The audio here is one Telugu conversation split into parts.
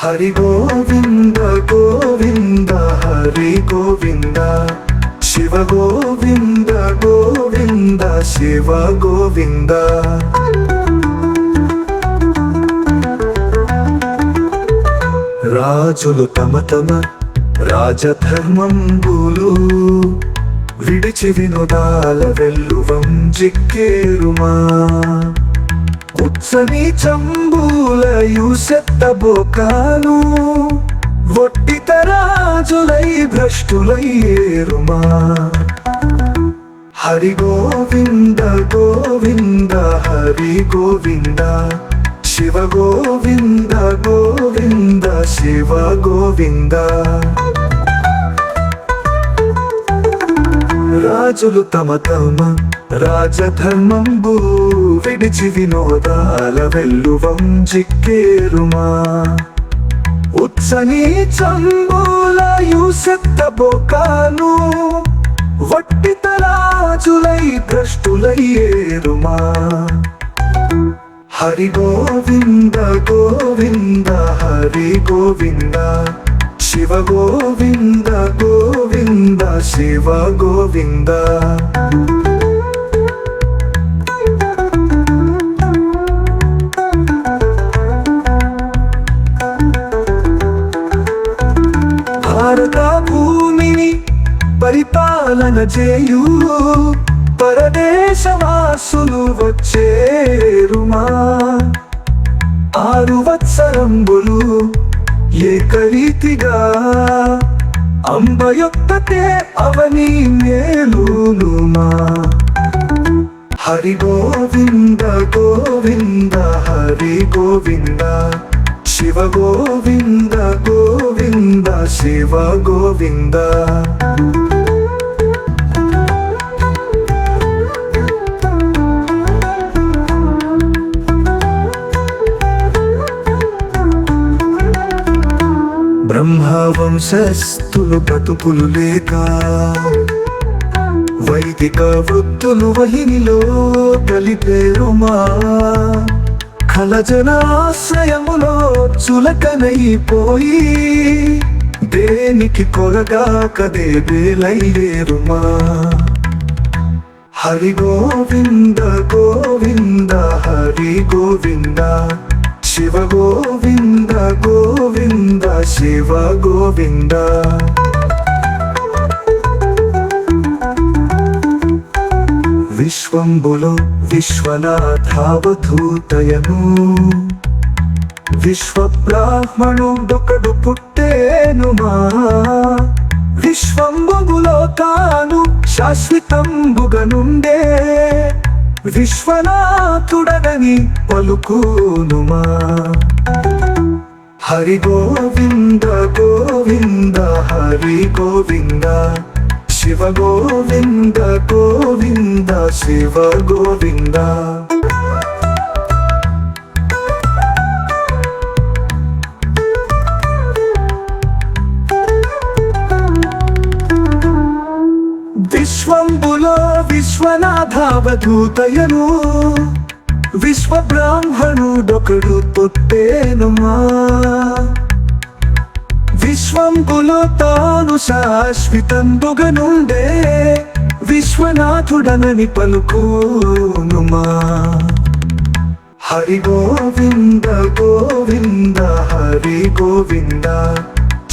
హరి గోవింద గోవింద హరి గోవింద శివ గోవింద గోవింద శివ గోవింద రాజులు తమ తమ రాజధర్మంబులు విడిచి వినోదాల వెల్లువం జిక్కేరుమా ఉత్సని చంబూలయు సెత్తబోకాను ఒట్టిత రాజులై భ్రష్టులయ్యేరుమా హరి గోవింద గోవింద హరి గోవింద శివ గోవింద గోవింద శివ గోవింద రాజులు తమ తమ రాజధర్మంబు విడిచి వినోదాల వెల్లువం జిక్కేరుమా ఉత్సని చంబూలయు సెత్తబోకాను వట్టిత రాజులై భ్రష్టులయ్యేరుమా హరి గోవింద గోవింద హరి గోవింద శివ గోవింద గోవింద శివ గోవింద భారత భూమిని పరిపాలన చేయు పరదేశవాసులు వచ్చేరుమా 6 వత్సరంబులు ఏకరీతిగా అంబయొక్కతే అవని మేలునుమా హరి గోవింద గోవింద హరి గోవింద శివ గోవింద గోవింద శివ గోవింద బ్రహ్మవంశస్థులు బ్రతుకులు లేక వైదిక వృత్తులు వహినిలో కలిపేరుమా ఖలజనాశ్రయములో చులకనైపోయి దేనికి కొరగాక దేవేలయ్యేరుమా హరి గోవింద గోవింద హరి గోవింద శివ గోవింద గోవింద శివ గోవింద విశ్వంబులో విశ్వనాథావధూతయను విశ్వ బ్రాహ్మణుడొకడు పుట్టేనుమా విశ్వంబులో తాను శాశ్వతంబుగనుండే విశ్వనాథుడని పలుకునుమా హరి గోవింద గోవింద హరి గోవింద శివ గోవింద గోవింద శివ గోవింద విశ్వంబులో విశ్వనాథావధూతయను విశ్వ బ్రాహ్మణుడొకడు పుట్టేనుమా విశ్వంబులో తాను శాశ్వతంబుగనుండే విశ్వనాథుడనని పలుకునుమా హరి గోవింద గోవింద హరి గోవింద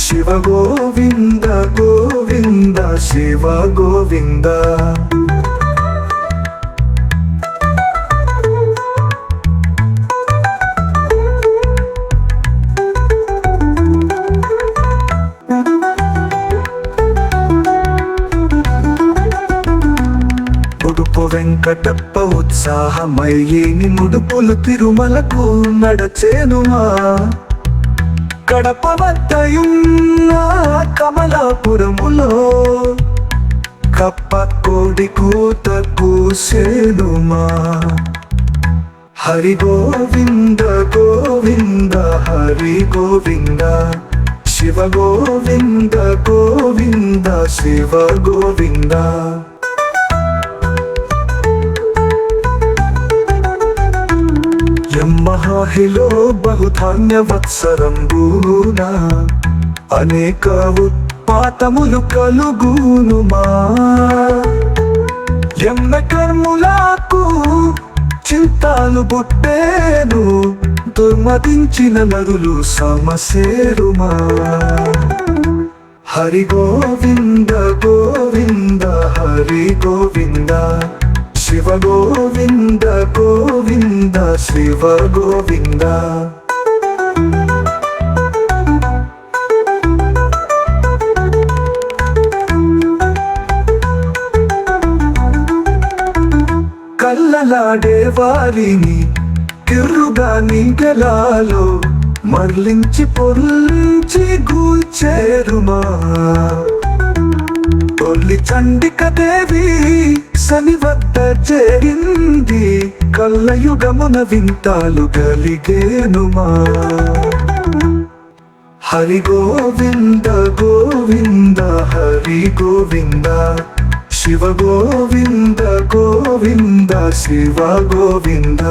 శివ గోవింద గోవింద శివ గోవింద ఉడుపు వెంకటప్ప ఉత్సాహమయ్యేని ముడుపులు తిరుమలకు నడచేనుమా కడప వద్దయున్న కమలాపురములో కప్ప కోడి కూత కూసేనుమా హరి గోవింద గోవింద హరి గోవింద శివ గోవింద గోవింద శివ గోవింద యమ్మహాహిలో బహుధాన్య వత్సరంబూనా అనేక ఉత్పాతములు కలుగునుమా. యమ్మ కర్ములకు చింతాలు బుట్టేను దుర్మతించిన నరులు సమసేరుమా. హరి గోవింద గోవింద హరి గోవింద శివ గోవింద గోవింద శివ గోవింద. కల్లలాడే వారిని కిర్రుగా నిగలాలో మరలించి పొర్లించి గూల్చేరుమా. తొల్లి చండిక దేవి శని వద్ద చేరింది కల్లయుగమున వింతాలు కలిగేనుమా. హరి గోవింద గోవింద హరి గోవింద శివ గోవింద గోవింద శివ గోవింద.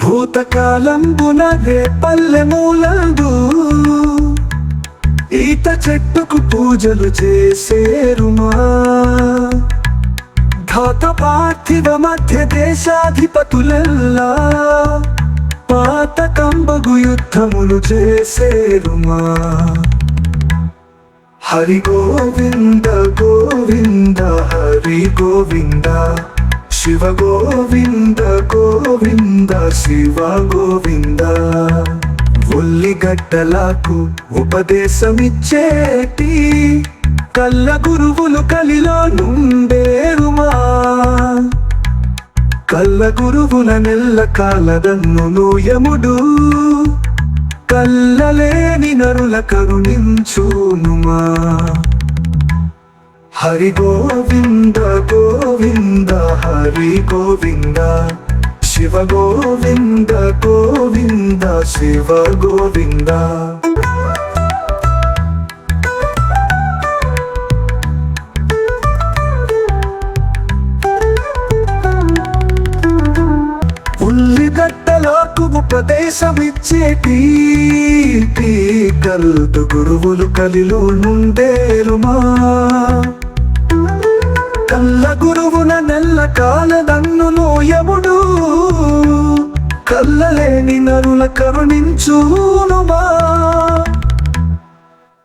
భూతకాలంబున రేపల్లె మూలందు ఈత చెట్టుకు పూజలు చేసేరుమా. ఘాత పార్థివ మధ్య దేశాధిపతులెల్లా పాతకంబగు యుద్ధములు చేసేరుమా. హరి గోవింద గోవింద హరి గోవింద శివ గోవింద గోవింద శివ గోవింద. ఉల్లిగడ్డలకు ఉపదేశమిచ్చేటి కల్ల గురువులు కలిలో నుండేరుమా. కల్ల గురువుల నెల్ల కాలదన్నును యముడు కల్లలేని నరుల కరుణించునుమా. హరి గోవింద గోవింద హరి గోవింద శివ గోవింద గోవింద శివ గోవింద. ఉల్లిగడ్డలకు ఉపదేశమిచ్చేటి కల్లు గురువులు కలిలో నుండేరుమా. కల్ల గురువున నెల్ల కాలదన్నును యముడు కల్లలేని నరుల కరుణించునుమా.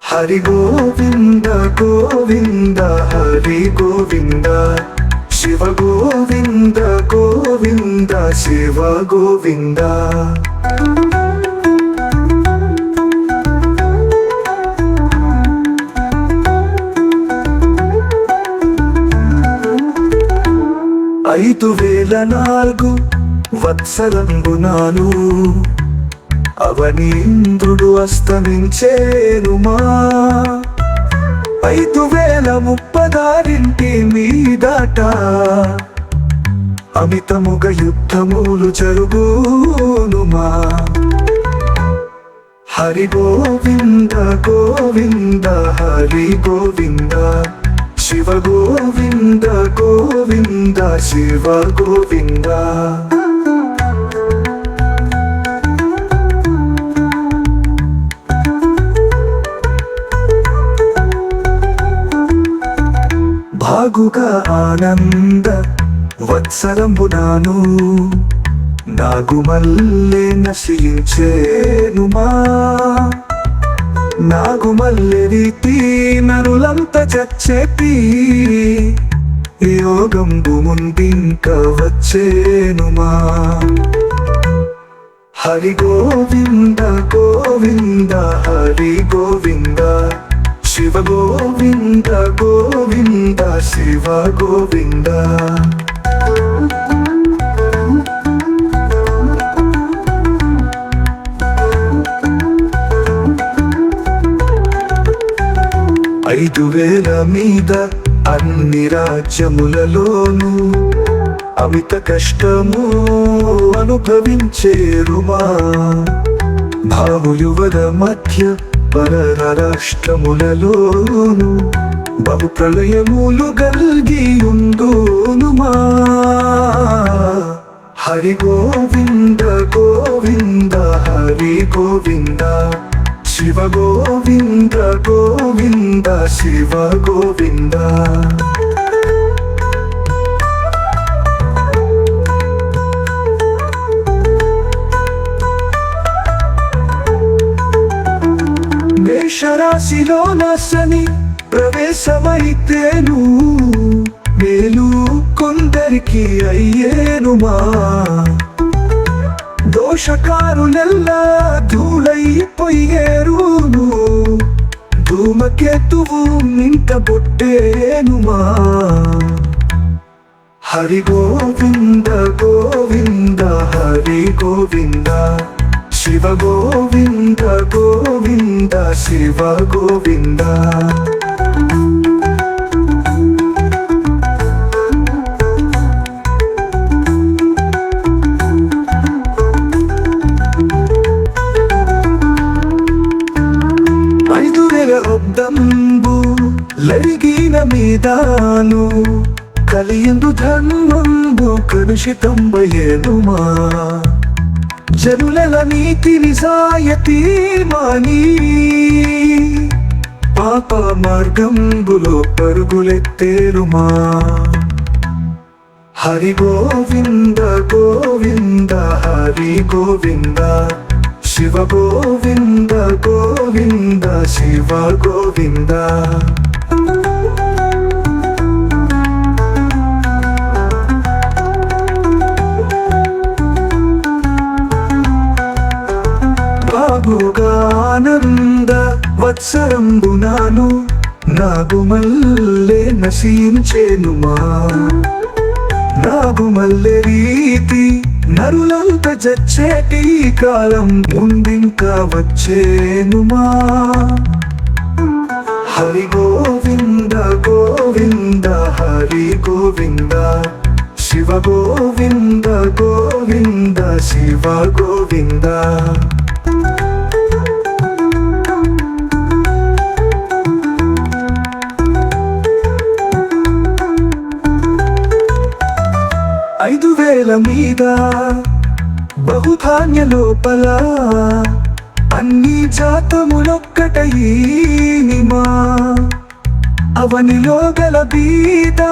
హరి గోవింద గోవింద హరి గోవింద శివ గోవింద గోవింద శివ గోవింద. ఐదు వేల 4 వత్సరంబునాను అవనీంద్రుడు అస్తమించేనుమా. 5036 మీదట అమితముగ యుద్ధములు జరుగునుమా. హరి గోవింద గోవింద హరి గోవింద శివ గోవింద గోవింద శివ గోవింద. భాగుగా ఆనంద వత్సరంబునాను నాగుమల్లె నశించేనుమా. నాగుమల్లె రీతి నరులంత చచ్చేటి యోగంబు ముందింక వచ్చేనుమా. హరి గోవింద గోవింద హరి గోవింద శివ గోవింద గోవింద శివ గోవింద. 5000 మీద అన్ని రాజ్యములలోను అమిత కష్టము అనుభవించేరుమా. భావుయువద మధ్య పరర రాష్ట్రములలోను బహు ప్రళయములు గల్గి ఉండునుమా. హరి గోవింద గోవింద హరి గోవింద, శివ గోవింద గోవింద శివ గోవింద. మేషరాశిలో శని ప్రవేశమైతేను మేలు కొందరికి అయ్యేనుమా. దోషకారులెల్లా ధూళైపోయేరును, ధూమకేతువు నింట బొట్టేనుమా. హరి గోవింద గోవింద హరి గోవింద, శివ గోవింద గోవింద శివ గోవింద. 5000 ఒబ్దంబు లరిగిన మీదాను కలియందు ధర్మంబు కలుషితంబయేనుమా. జనుల నీతి నిజాయతీ మాని పాప మార్గంబులో పరుగులెత్తేరుమా. హరి గోవింద గోవింద హరి గోవింద, శివ గోవింద గోవింద శివ గోవింద. బాగుగానంద వత్సరంబునాను నాగుమల్లె నశించేనుమా. నాగుమల్లె రీతి నరులంత జచ్చేటి కాలం ముందింకా వచ్చేనుమా. హరి గోవింద గోవింద హరి గోవింద, శివ గోవింద గోవింద శివ గోవింద. ఐదు వేల మీద బహుధాన్య లోపల అన్ని జాతములొక్కటయినిమా. అవనిలో గల బీద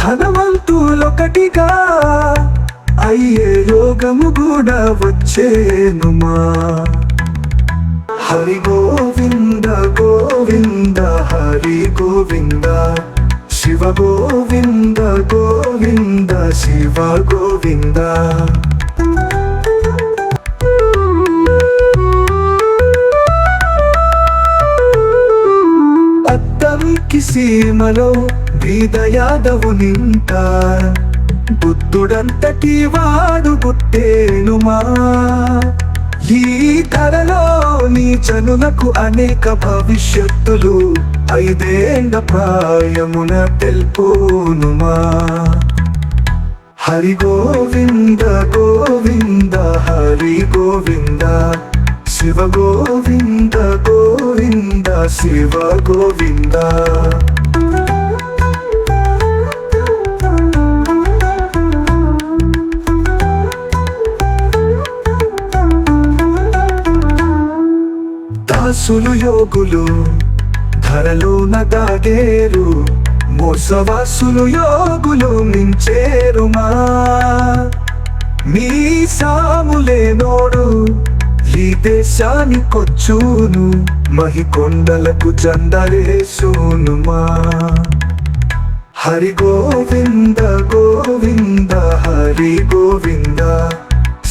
ధనవంతులొకటిగా అయ్యే రోగము కూడా వచ్చేనుమా. హరి గోవింద గోవింద హరి గోవింద, శివ గోవింద గోవింద శివ గోవింద. అద్దంకి సీమలో బీద యాదవు నింట బుద్ధుడంతటి వాడు పుట్టేనుమా. ఈ ధరలో నీ జనులకు అనేక భవిష్యత్తులు 5 ఏళ్ల ప్రాయమున తెలుపునుమా. హరి గోవింద గోవింద హరి గోవింద, శివ గోవింద గోవింద శివ గోవింద. దాసులు యోగులు ధరలోన దాగేరు, మోసవాసులు యోగులు మించేరుమా. మీ సాములేనోడు ఈ దేశానికొచ్చును, మహికొండలకు జెండలేసునుమా. హరి గోవింద గోవింద హరి గోవింద,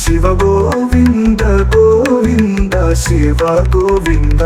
శివ గోవింద గోవింద శివ గోవింద.